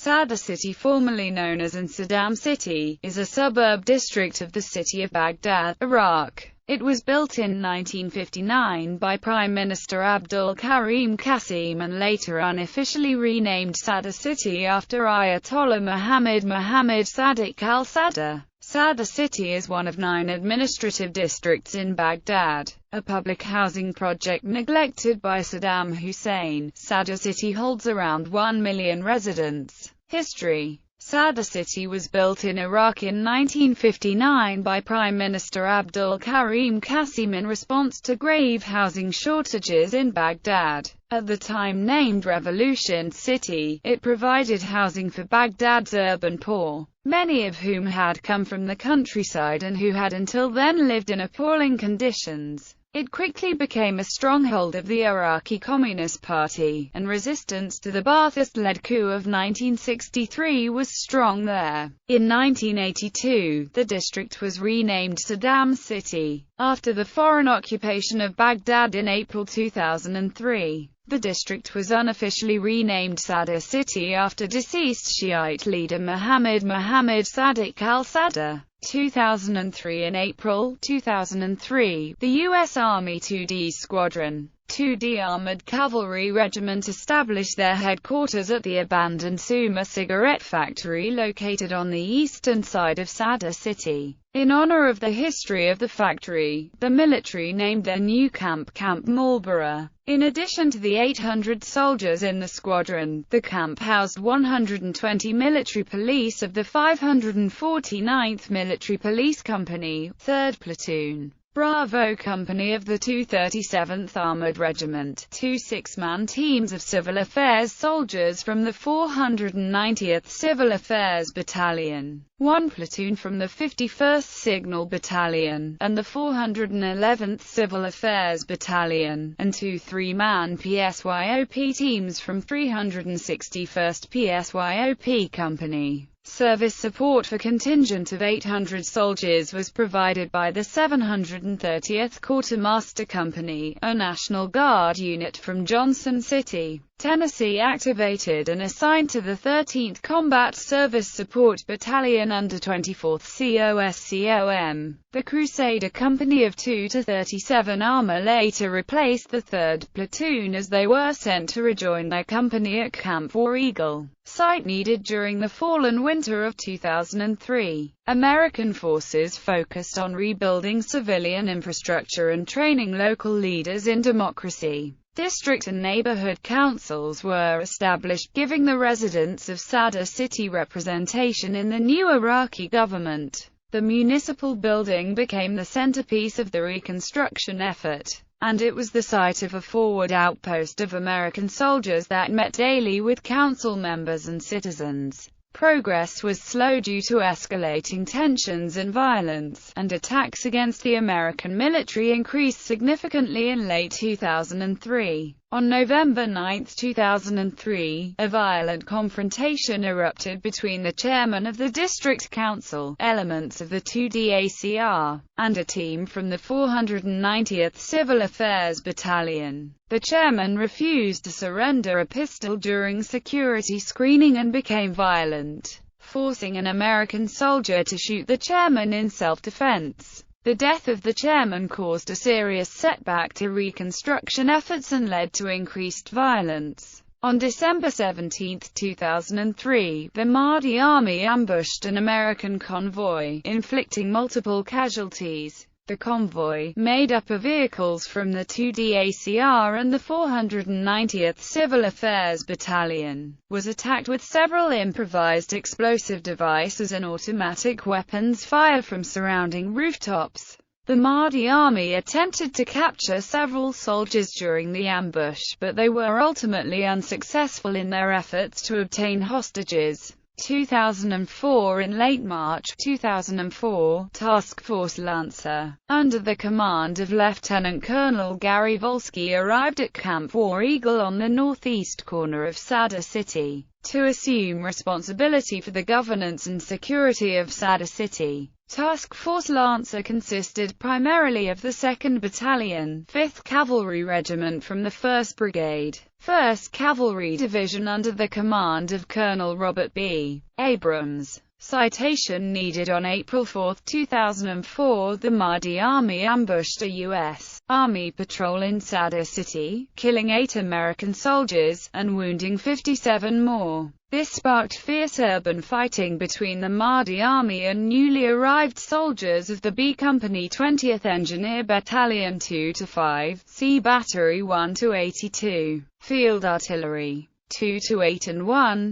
Sadr City, formerly known as Saddam City, is a suburb district of the city of Baghdad, Iraq. It was built in 1959 by Prime Minister Abdul Karim Qasim and later unofficially renamed Sadr City after Ayatollah Muhammad Sadiq al-Sadr. Sadr City is one of 9 administrative districts in Baghdad, a public housing project neglected by Saddam Hussein. Sadr City holds around 1 million residents. History: Sadr City was built in Iraq in 1959 by Prime Minister Abdul Karim Qasim in response to grave housing shortages in Baghdad. At the time named Revolution City, it provided housing for Baghdad's urban poor, many of whom had come from the countryside and who had until then lived in appalling conditions. It quickly became a stronghold of the Iraqi Communist Party, and resistance to the Ba'athist-led coup of 1963 was strong there. In 1982, the district was renamed Saddam City, after the foreign occupation of Baghdad in April 2003. The district was unofficially renamed Sadr City after deceased Shiite leader Muhammad Sadiq al-Sadr. 2003. In April 2003, the U.S. Army 2D Squadron, 2D Armored Cavalry Regiment established their headquarters at the abandoned Suma cigarette factory located on the eastern side of Sadr City. In honor of the history of the factory, the military named their new camp Camp Marlborough. In addition to the 800 soldiers in the squadron, the camp housed 120 military police of the 549th Military Police Company, 3rd Platoon, Bravo Company of the 237th Armored Regiment, 2 6-man teams of civil affairs soldiers from the 490th Civil Affairs Battalion, 1 platoon from the 51st Signal Battalion, and the 411th Civil Affairs Battalion, and 2 3-man PSYOP teams from 361st PSYOP Company. Service support for contingent of 800 soldiers was provided by the 730th Quartermaster Company, a National Guard unit from Johnson City, Tennessee, activated and assigned to the 13th Combat Service Support Battalion under 24th COSCOM. The Crusader Company of 2 to 37 Armor later replaced the 3rd Platoon as they were sent to rejoin their company at Camp War Eagle, site needed during the fall and winter of 2003. American forces focused on rebuilding civilian infrastructure and training local leaders in democracy. District and neighborhood councils were established, giving the residents of Sadr City representation in the new Iraqi government. The municipal building became the centerpiece of the Reconstruction effort, and it was the site of a forward outpost of American soldiers that met daily with council members and citizens. Progress was slow due to escalating tensions and violence, and attacks against the American military increased significantly in late 2003. On November 9, 2003, a violent confrontation erupted between the chairman of the district council, elements of the 2DACR, and a team from the 490th Civil Affairs Battalion. The chairman refused to surrender a pistol during security screening and became violent, forcing an American soldier to shoot the chairman in self-defense. The death of the chairman caused a serious setback to Reconstruction efforts and led to increased violence. On December 17, 2003, the Mahdi army ambushed an American convoy, inflicting multiple casualties. The convoy, made up of vehicles from the 2DACR and the 490th Civil Affairs Battalion, was attacked with several improvised explosive devices and automatic weapons fired from surrounding rooftops. The Mahdi army attempted to capture several soldiers during the ambush, but they were ultimately unsuccessful in their efforts to obtain hostages. 2004. In late March 2004, Task Force Lancer, under the command of Lieutenant Colonel Gary Volsky, arrived at Camp War Eagle on the northeast corner of Sadr City, to assume responsibility for the governance and security of Sadr City. Task Force Lancer consisted primarily of the 2nd Battalion, 5th Cavalry Regiment from the 1st Brigade, 1st Cavalry Division under the command of Colonel Robert B. Abrams. Citation needed. On April 4, 2004, the Mahdi Army ambushed a U.S. Army patrol in Sadr City, killing 8 American soldiers, and wounding 57 more. This sparked fierce urban fighting between the Mahdi Army and newly arrived soldiers of the B Company 20th Engineer Battalion 2-5, C Battery 1-82, Field Artillery 2-8 and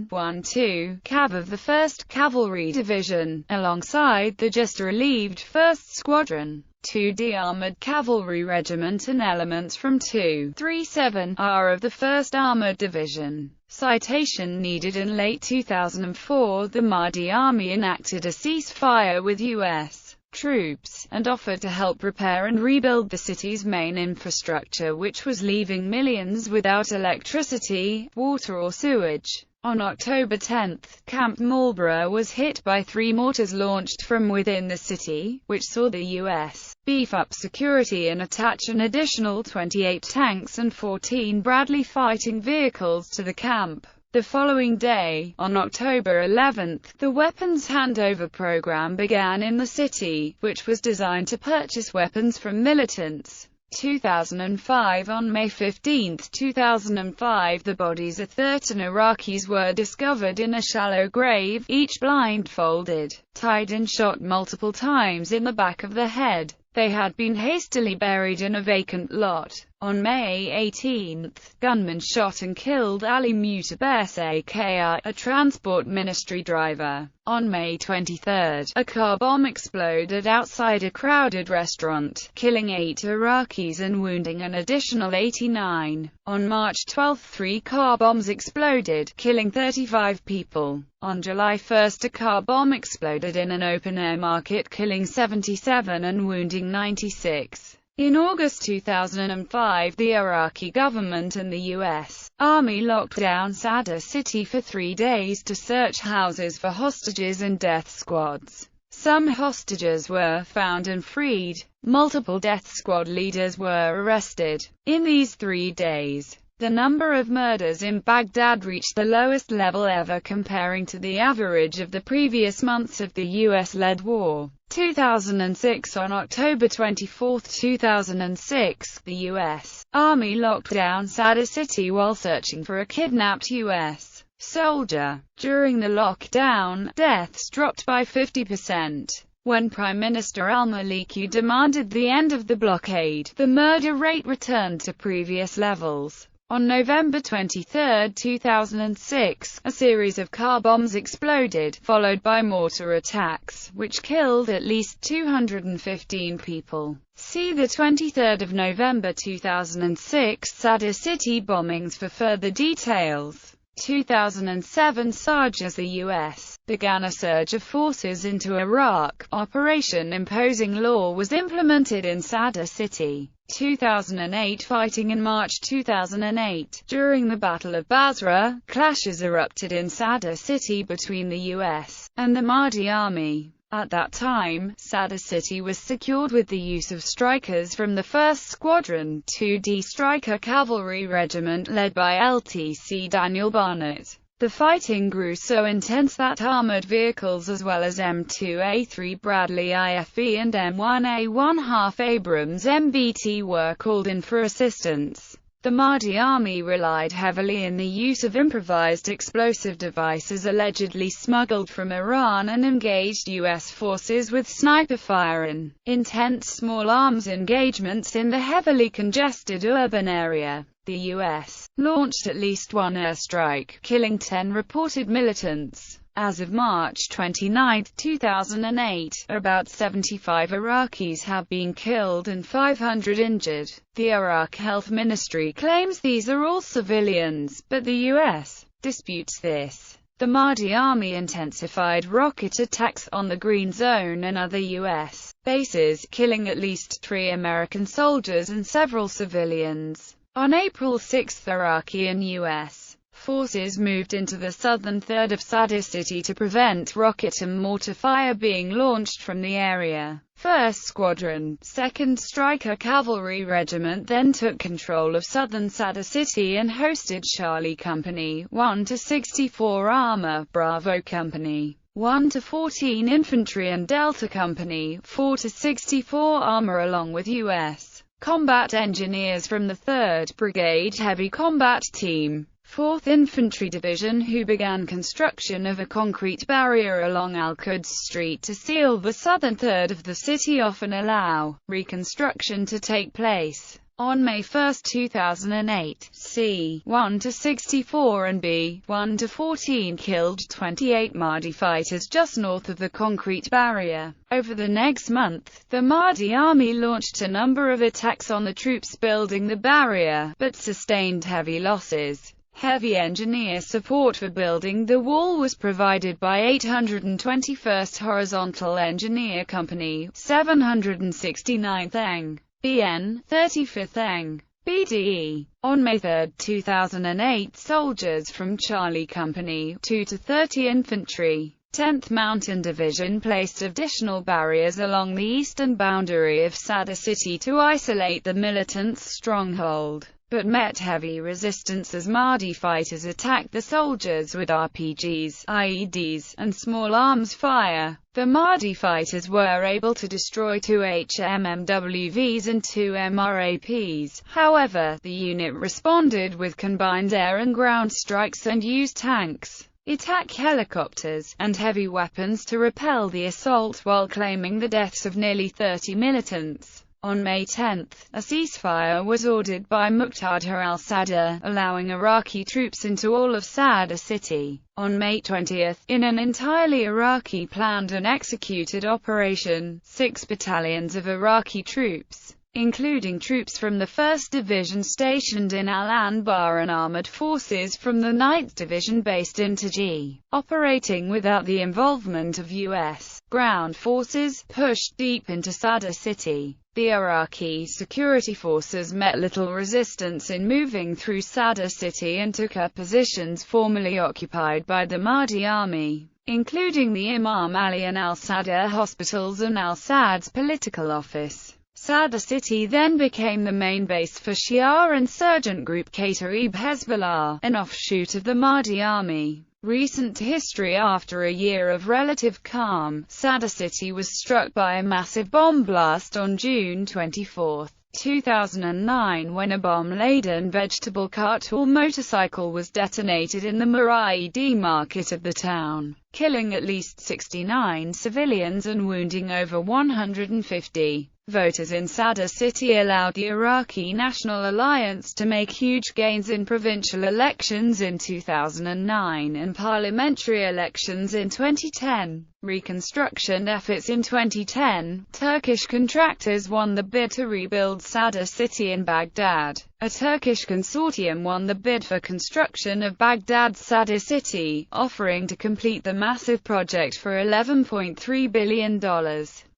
1-1-2 Cav of the 1st Cavalry Division, alongside the just-relieved 1st Squadron, 2D Armored Cavalry Regiment and elements from 237R of the 1st Armored Division. Citation needed. In late 2004, the Mahdi Army enacted a ceasefire with U.S. troops, and offered to help repair and rebuild the city's main infrastructure, which was leaving millions without electricity, water or sewage. On October 10, Camp Marlborough was hit by 3 mortars launched from within the city, which saw the U.S. beef up security and attach an additional 28 tanks and 14 Bradley fighting vehicles to the camp. The following day, on October 11, the weapons handover program began in the city, which was designed to purchase weapons from militants. 2005 On May 15, 2005, the bodies of 13 Iraqis were discovered in a shallow grave, each blindfolded, tied and shot multiple times in the back of the head. They had been hastily buried in a vacant lot. On May 18, gunmen shot and killed Ali Mutabes Akr, a transport ministry driver. On May 23, a car bomb exploded outside a crowded restaurant, killing 8 Iraqis and wounding an additional 89. On March 12, 3 car bombs exploded, killing 35 people. On July 1, a car bomb exploded in an open-air market, killing 77 and wounding 96. In August 2005, the Iraqi government and the U.S. Army locked down Sadr City for 3 days to search houses for hostages and death squads. Some hostages were found and freed. Multiple death squad leaders were arrested. In these 3 days, the number of murders in Baghdad reached the lowest level ever, comparing to the average of the previous months of the U.S.-led war. 2006 On October 24, 2006, the U.S. Army locked down Sadr City while searching for a kidnapped U.S. soldier. During the lockdown, deaths dropped by 50%. When Prime Minister al-Maliki demanded the end of the blockade, the murder rate returned to previous levels. On November 23, 2006, a series of car bombs exploded, followed by mortar attacks, which killed at least 215 people. See the 23rd of November 2006 Sadr City bombings for further details. 2007 Surge. As the U.S. began a surge of forces into Iraq, Operation Imposing Law was implemented in Sadr City. 2008 Fighting. In March 2008, during the Battle of Basra, clashes erupted in Sadr City between the U.S. and the Mahdi Army. At that time, Sadr City was secured with the use of strikers from the 1st Squadron, 2D Striker Cavalry Regiment led by LTC Daniel Barnett. The fighting grew so intense that armored vehicles as well as M2A3 Bradley IFV and M1A1 Abrams MBT were called in for assistance. The Mahdi Army relied heavily in the use of improvised explosive devices allegedly smuggled from Iran and engaged U.S. forces with sniper fire in intense small arms engagements in the heavily congested urban area. The U.S. launched at least 1 airstrike, killing 10 reported militants. As of March 29, 2008, about 75 Iraqis have been killed and 500 injured. The Iraq Health Ministry claims these are all civilians, but the U.S. disputes this. The Mahdi Army intensified rocket attacks on the Green Zone and other U.S. bases, killing at least 3 American soldiers and several civilians. On April 6, Iraqi and U.S. Forces moved into the southern third of Sadr City to prevent rocket and mortar fire being launched from the area. 1st Squadron, 2nd Striker Cavalry Regiment then took control of southern Sadr City and hosted Charlie Company, 1-64 Armor, Bravo Company, 1-14 Infantry and Delta Company, 4-64 Armor along with U.S. combat engineers from the 3rd Brigade Heavy Combat Team. 4th Infantry Division, who began construction of a concrete barrier along Al-Quds Street to seal the southern third of the city off and allow reconstruction to take place. On May 1, 2008, C. 1-64 and B. 1-14 killed 28 Mahdi fighters just north of the concrete barrier. Over the next month, the Mahdi army launched a number of attacks on the troops building the barrier, but sustained heavy losses. Heavy engineer support for building the wall was provided by 821st Horizontal Engineer Company, 769th Eng. BN, 35th Eng. BDE. On May 3, 2008, soldiers from Charlie Company, 2-30 Infantry, 10th Mountain Division placed additional barriers along the eastern boundary of Sadr City to isolate the militants' stronghold, but met heavy resistance as Mahdi fighters attacked the soldiers with RPGs, IEDs, and small arms fire. The Mahdi fighters were able to destroy 2 HMMWVs and 2 MRAPs. However, the unit responded with combined air and ground strikes and used tanks, attack helicopters, and heavy weapons to repel the assault while claiming the deaths of nearly 30 militants. On May 10, a ceasefire was ordered by Muqtada al-Sadr, allowing Iraqi troops into all of Sadr City. On May 20, in an entirely Iraqi planned and executed operation, 6 battalions of Iraqi troops, including troops from the 1st Division stationed in Al-Anbar and armored forces from the 9th Division based in Taji, operating without the involvement of U.S. ground forces, pushed deep into Sadr City. The Iraqi security forces met little resistance in moving through Sadr City and took up positions formerly occupied by the Mahdi army, including the Imam Ali and al-Sadr hospitals and al-Sad's political office. Sadr City then became the main base for Shia insurgent group Kataib Hezbollah, an offshoot of the Mahdi army. Recent history: after a year of relative calm, Sadr City was struck by a massive bomb blast on June 24, 2009 when a bomb-laden vegetable cart or motorcycle was detonated in the Muraidi market of the town, killing at least 69 civilians and wounding over 150. Voters in Sadr City allowed the Iraqi National Alliance to make huge gains in provincial elections in 2009 and parliamentary elections in 2010. Reconstruction efforts in 2010. Turkish contractors won the bid to rebuild Sadr City in Baghdad. A Turkish consortium won the bid for construction of Baghdad's Sadr City, offering to complete the massive project for $11.3 billion.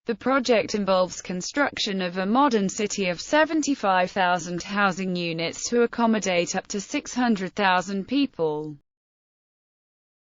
The project involves construction of a modern city of 75,000 housing units to accommodate up to 600,000 people.